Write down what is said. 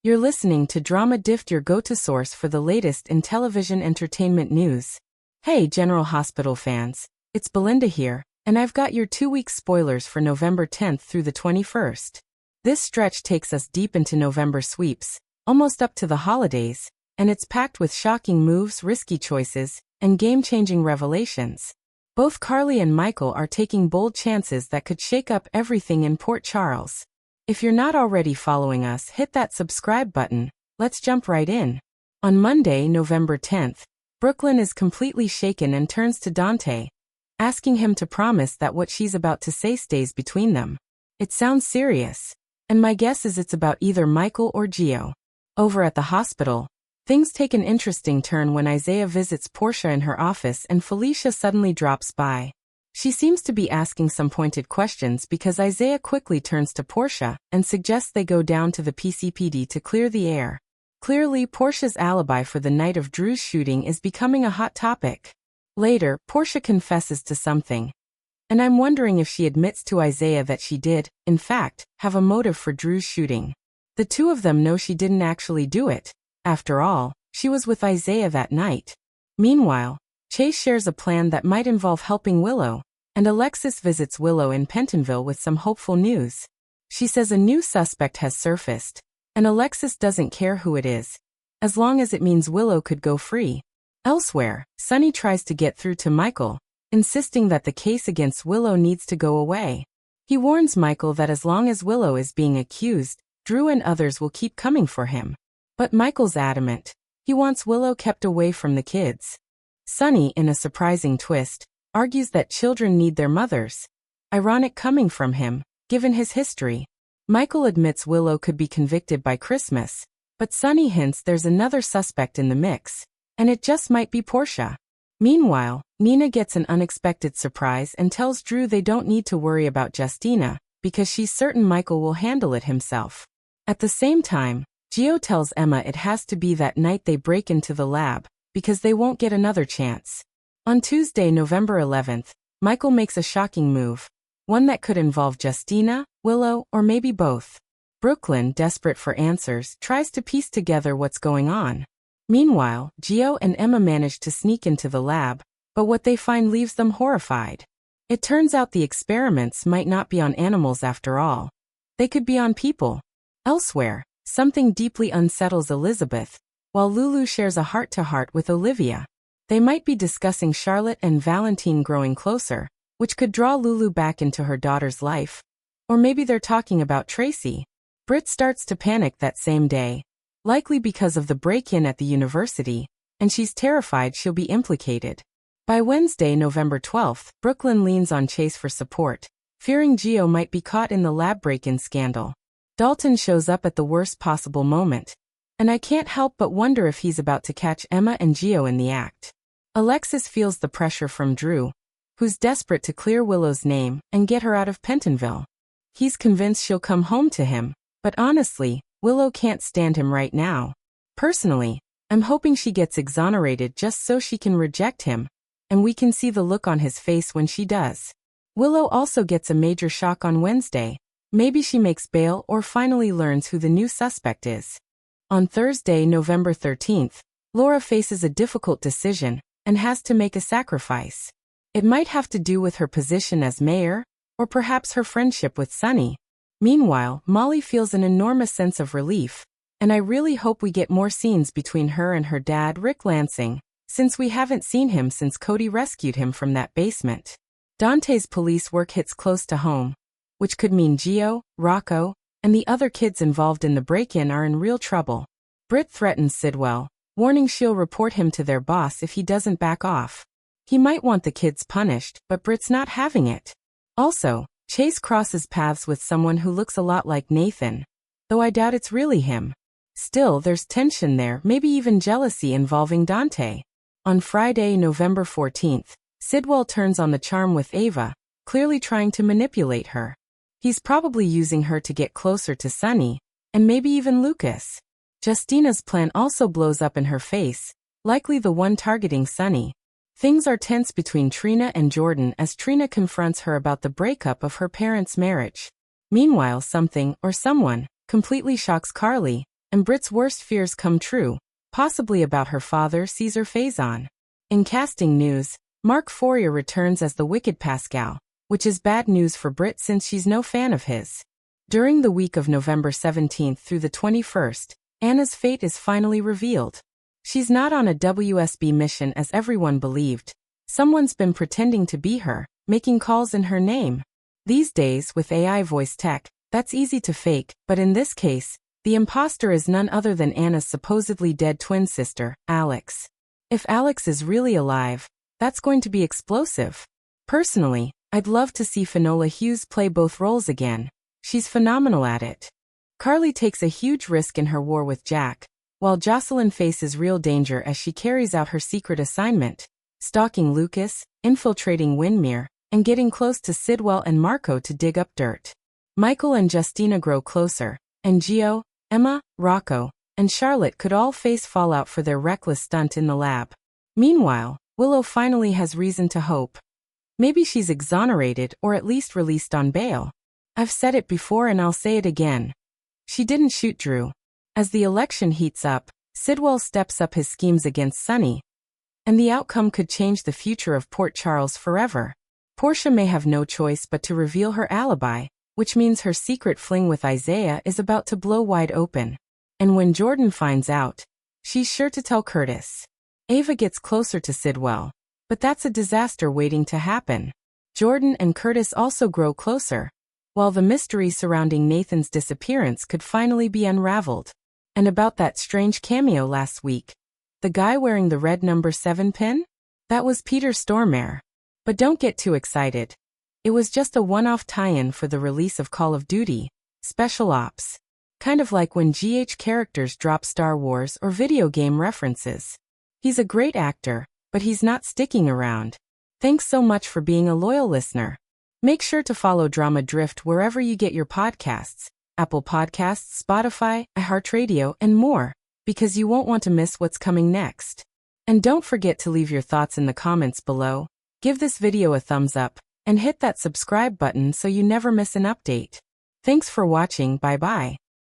You're listening to Drama Dift, your go-to source for the latest in television entertainment news. Hey General Hospital fans, it's Belinda here, and I've got your 2-week spoilers for November 10th through the 21st. This stretch takes us deep into November sweeps, almost up to the holidays, and it's packed with shocking moves, risky choices, and game-changing revelations. Both Carly and Michael are taking bold chances that could shake up everything in Port Charles. If you're not already following us, hit that subscribe button. Let's jump right in. On Monday, November 10th, Brooklyn is completely shaken and turns to Dante, asking him to promise that what she's about to say stays between them. It sounds serious, and my guess is it's about either Michael or Gio. Over at the hospital, things take an interesting turn when Isaiah visits Portia in her office and Felicia suddenly drops by. She seems to be asking some pointed questions because Isaiah quickly turns to Portia and suggests they go down to the PCPD to clear the air. Clearly, Portia's alibi for the night of Drew's shooting is becoming a hot topic. Later, Portia confesses to something, and I'm wondering if she admits to Isaiah that she did, in fact, have a motive for Drew's shooting. The two of them know she didn't actually do it. After all, she was with Isaiah that night. Meanwhile, Chase shares a plan that might involve helping Willow, and Alexis visits Willow in Pentonville with some hopeful news. She says a new suspect has surfaced, and Alexis doesn't care who it is, as long as it means Willow could go free. Elsewhere, Sonny tries to get through to Michael, insisting that the case against Willow needs to go away. He warns Michael that as long as Willow is being accused, Drew and others will keep coming for him. But Michael's adamant. He wants Willow kept away from the kids. Sonny, in a surprising twist, argues that children need their mothers. Ironic coming from him, given his history. Michael admits Willow could be convicted by Christmas, but Sonny hints there's another suspect in the mix, and it just might be Portia. Meanwhile, Nina gets an unexpected surprise and tells Drew they don't need to worry about Justina, because she's certain Michael will handle it himself. At the same time, Gio tells Emma it has to be that night they break into the lab, because they won't get another chance. On Tuesday, November 11th, Michael makes a shocking move, one that could involve Justina, Willow, or maybe both. Brooklyn, desperate for answers, tries to piece together what's going on. Meanwhile, Gio and Emma manage to sneak into the lab, but what they find leaves them horrified. It turns out the experiments might not be on animals after all. They could be on people. Elsewhere, something deeply unsettles Elizabeth, while Lulu shares a heart-to-heart with Olivia. They might be discussing Charlotte and Valentine growing closer, which could draw Lulu back into her daughter's life. Or maybe they're talking about Tracy. Britt starts to panic that same day, likely because of the break-in at the university, and she's terrified she'll be implicated. By Wednesday, November 12th, Brooklyn leans on Chase for support, fearing Gio might be caught in the lab break-in scandal. Dalton shows up at the worst possible moment, and I can't help but wonder if he's about to catch Emma and Gio in the act. Alexis feels the pressure from Drew, who's desperate to clear Willow's name and get her out of Pentonville. He's convinced she'll come home to him, but honestly, Willow can't stand him right now. Personally, I'm hoping she gets exonerated just so she can reject him, and we can see the look on his face when she does. Willow also gets a major shock on Wednesday. Maybe she makes bail or finally learns who the new suspect is. On Thursday, November 13th, Laura faces a difficult decision and has to make a sacrifice. It might have to do with her position as mayor, or perhaps her friendship with Sonny. Meanwhile, Molly feels an enormous sense of relief, and I really hope we get more scenes between her and her dad, Rick Lansing, since we haven't seen him since Cody rescued him from that basement. Dante's police work hits close to home, which could mean Gio, Rocco, and the other kids involved in the break-in are in real trouble. Britt threatens Sidwell, warning she'll report him to their boss if he doesn't back off. He might want the kids punished, but Britt's not having it. Also, Chase crosses paths with someone who looks a lot like Nathan, though I doubt it's really him. Still, there's tension there, maybe even jealousy involving Dante. On Friday, November 14th, Sidwell turns on the charm with Ava, clearly trying to manipulate her. He's probably using her to get closer to Sonny, and maybe even Lucas. Justina's plan also blows up in her face, likely the one targeting Sonny. Things are tense between Trina and Jordan as Trina confronts her about the breakup of her parents' marriage. Meanwhile, something, or someone, completely shocks Carly, and Brit's worst fears come true, possibly about her father Caesar Faison. In casting news, Mark Fourier returns as the Wicked Pascal, which is bad news for Brit since she's no fan of his. During the week of November 17th through the 21st, Anna's fate is finally revealed. She's not on a WSB mission as everyone believed. Someone's been pretending to be her, making calls in her name. These days, with AI voice tech, that's easy to fake, but in this case, the imposter is none other than Anna's supposedly dead twin sister, Alex. If Alex is really alive, that's going to be explosive. Personally, I'd love to see Finola Hughes play both roles again. She's phenomenal at it. Carly takes a huge risk in her war with Jack, while Jocelyn faces real danger as she carries out her secret assignment, stalking Lucas, infiltrating Windermere, and getting close to Sidwell and Marco to dig up dirt. Michael and Justina grow closer, and Gio, Emma, Rocco, and Charlotte could all face fallout for their reckless stunt in the lab. Meanwhile, Willow finally has reason to hope. Maybe she's exonerated or at least released on bail. I've said it before and I'll say it again. She didn't shoot Drew. As the election heats up, Sidwell steps up his schemes against Sonny, and the outcome could change the future of Port Charles forever. Portia may have no choice but to reveal her alibi, which means her secret fling with Isaiah is about to blow wide open. And when Jordan finds out, she's sure to tell Curtis. Ava gets closer to Sidwell, but that's a disaster waiting to happen. Jordan and Curtis also grow closer, while the mystery surrounding Nathan's disappearance could finally be unraveled. And about that strange cameo last week, the guy wearing the red number 7 pin? That was Peter Stormare. But don't get too excited. It was just a one-off tie-in for the release of Call of Duty, Special Ops. Kind of like when GH characters drop Star Wars or video game references. He's a great actor, but he's not sticking around. Thanks so much for being a loyal listener. Make sure to follow Drama Drift wherever you get your podcasts, Apple Podcasts, Spotify, iHeartRadio, and more, because you won't want to miss what's coming next. And don't forget to leave your thoughts in the comments below, give this video a thumbs up, and hit that subscribe button so you never miss an update. Thanks for watching, bye-bye.